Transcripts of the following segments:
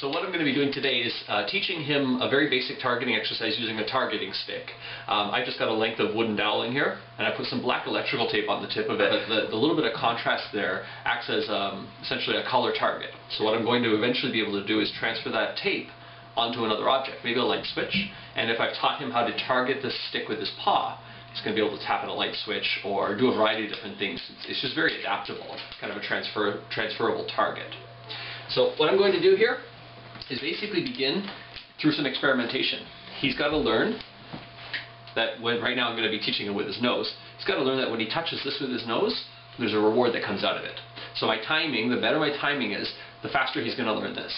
So what I'm going to be doing today is teaching him a very basic targeting exercise using a targeting stick. I just got a length of wooden doweling here, and I put some black electrical tape on the tip of it. The little bit of contrast there acts as essentially a color target. So what I'm going to eventually be able to do is transfer that tape onto another object, maybe a light switch, and if I've taught him how to target this stick with his paw, he's going to be able to tap at a light switch or do a variety of different things. It's just very adaptable, kind of a transferable target. So what I'm going to do here is basically begin through some experimentation. He's got to learn that right now I'm going to be teaching him with his nose, he's got to learn that when he touches this with his nose, there's a reward that comes out of it. So my timing, the better my timing is, the faster he's going to learn this.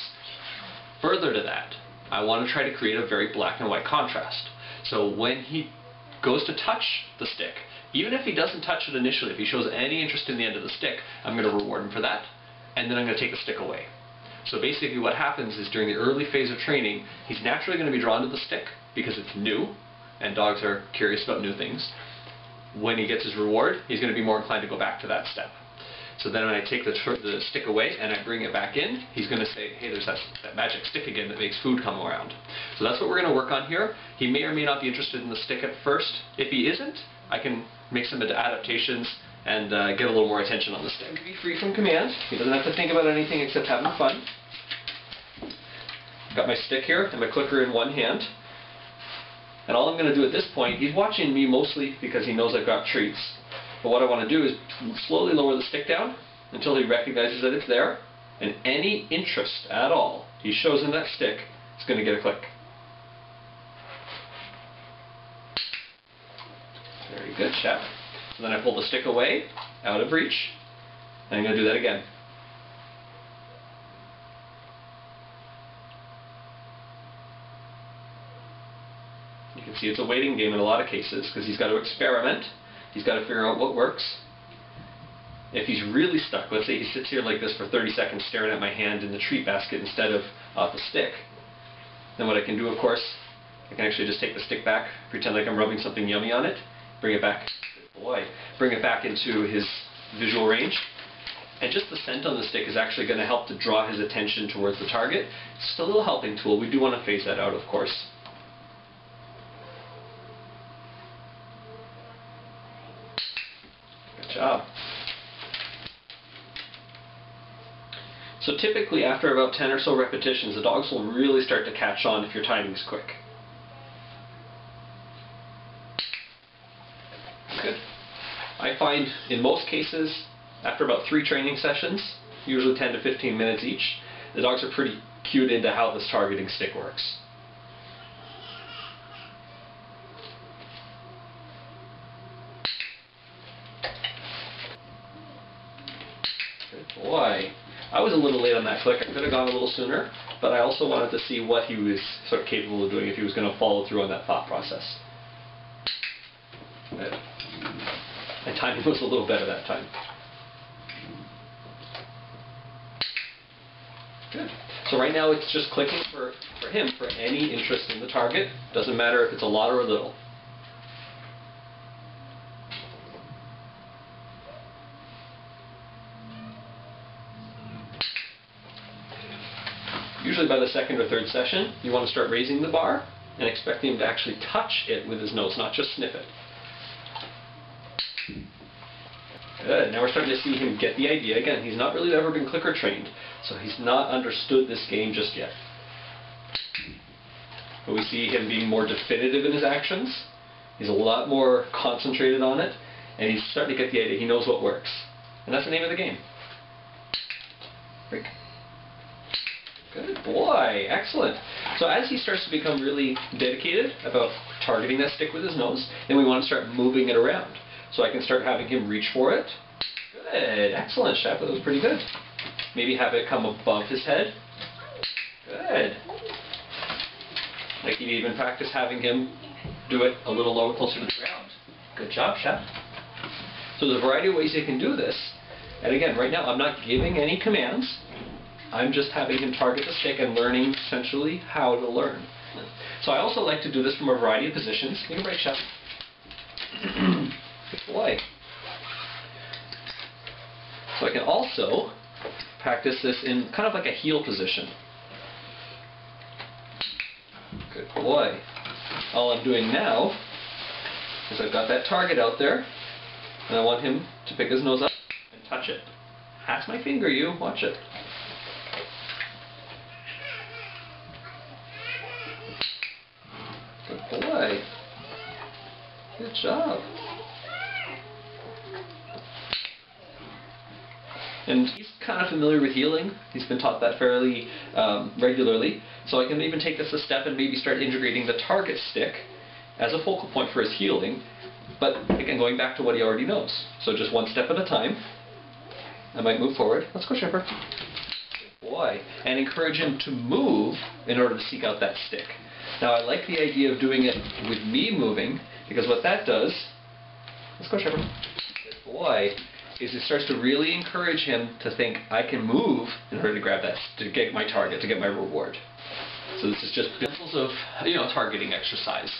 Further to that, I want to try to create a very black and white contrast. So when he goes to touch the stick, even if he doesn't touch it initially, if he shows any interest in the end of the stick, I'm going to reward him for that, and then I'm going to take the stick away. So basically what happens is during the early phase of training, he's naturally going to be drawn to the stick because it's new, and dogs are curious about new things. When he gets his reward, he's going to be more inclined to go back to that step. So then when I take the stick away and I bring it back in, he's going to say, hey, there's that magic stick again that makes food come around. So that's what we're going to work on here. He may or may not be interested in the stick at first. If he isn't, I can make some adaptations and get a little more attention on the stick. Be free from command. He doesn't have to think about anything except having fun. Got my stick here and my clicker in one hand. And all I'm going to do at this point, he's watching me mostly because he knows I've got treats. But what I want to do is slowly lower the stick down until he recognizes that it's there. And any interest at all he shows in that stick is going to get a click. Very good, chap. So then I pull the stick away, out of reach, and I'm going to do that again. You can see it's a waiting game in a lot of cases because he's got to experiment. He's got to figure out what works. If he's really stuck, let's say he sits here like this for 30 seconds staring at my hand in the treat basket instead of the stick, then what I can do, of course, I can actually just take the stick back, pretend like I'm rubbing something yummy on it, bring it back, bring it back into his visual range. And just the scent on the stick is actually going to help to draw his attention towards the target. It's just a little helping tool. We do want to phase that out, of course. Good job. So typically after about 10 or so repetitions, the dogs will really start to catch on if your timing is quick. Good. I find in most cases, after about 3 training sessions, usually 10 to 15 minutes each, the dogs are pretty cued into how this targeting stick works. Good boy. I was a little late on that click. I could have gone a little sooner, but I also wanted to see what he was sort of capable of doing if he was going to follow through on that thought process. Good. My timing was a little better that time. Good. So right now it's just clicking for him for any interest in the target. Doesn't matter if it's a lot or a little. Usually by the second or third session, you want to start raising the bar and expecting him to actually touch it with his nose, not just sniff it. Good. Now we're starting to see him get the idea. Again, he's not really ever been clicker trained, so he's not understood this game just yet. But we see him being more definitive in his actions. He's a lot more concentrated on it, and he's starting to get the idea. He knows what works. And that's the name of the game. Freak. Good boy. Excellent. So as he starts to become really dedicated about targeting that stick with his nose, then we want to start moving it around. So I can start having him reach for it. Good. Excellent, chef. That was pretty good. Maybe have it come above his head. Good. I can even practice having him do it a little lower, closer to the ground. Good job, chef. So there's a variety of ways you can do this. And again, right now I'm not giving any commands. I'm just having him target the stick and learning essentially how to learn. So I also like to do this from a variety of positions. Give me a break, chef. Good boy. So I can also practice this in kind of like a heel position. Boy. All I'm doing now is I've got that target out there, and I want him to pick his nose up and touch it. That's my finger, you. Watch it. Good boy. Good job. And he's kind of familiar with healing. He's been taught that fairly regularly. So I can even take this a step and maybe start integrating the target stick as a focal point for his healing. But again, going back to what he already knows. So just one step at a time. I might move forward. Let's go, Shipper. Good boy. And encourage him to move in order to seek out that stick. Now I like the idea of doing it with me moving, because what that does, let's go, Shipper. Good boy. Is it starts to really encourage him to think, I can move in order to grab that, to get my target, to get my reward. So this is just examples of, targeting exercise.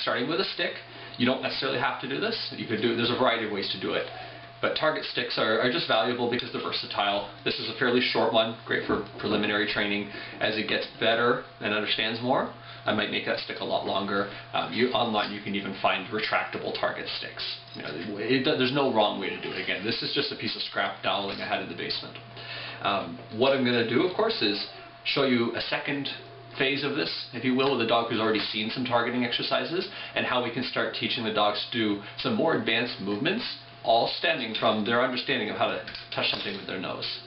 Starting with a stick, you don't necessarily have to do this. You could do, there's a variety of ways to do it. But target sticks are just valuable because they're versatile. This is a fairly short one, great for preliminary training. As it gets better and understands more, I might make that stick a lot longer. Online you can even find retractable target sticks. There's no wrong way to do it. Again, this is just a piece of scrap doweling I had in the basement. What I'm going to do, of course, is show you a second phase of this, if you will, with a dog who's already seen some targeting exercises, and how we can start teaching the dogs to do some more advanced movements, all stemming from their understanding of how to touch something with their nose.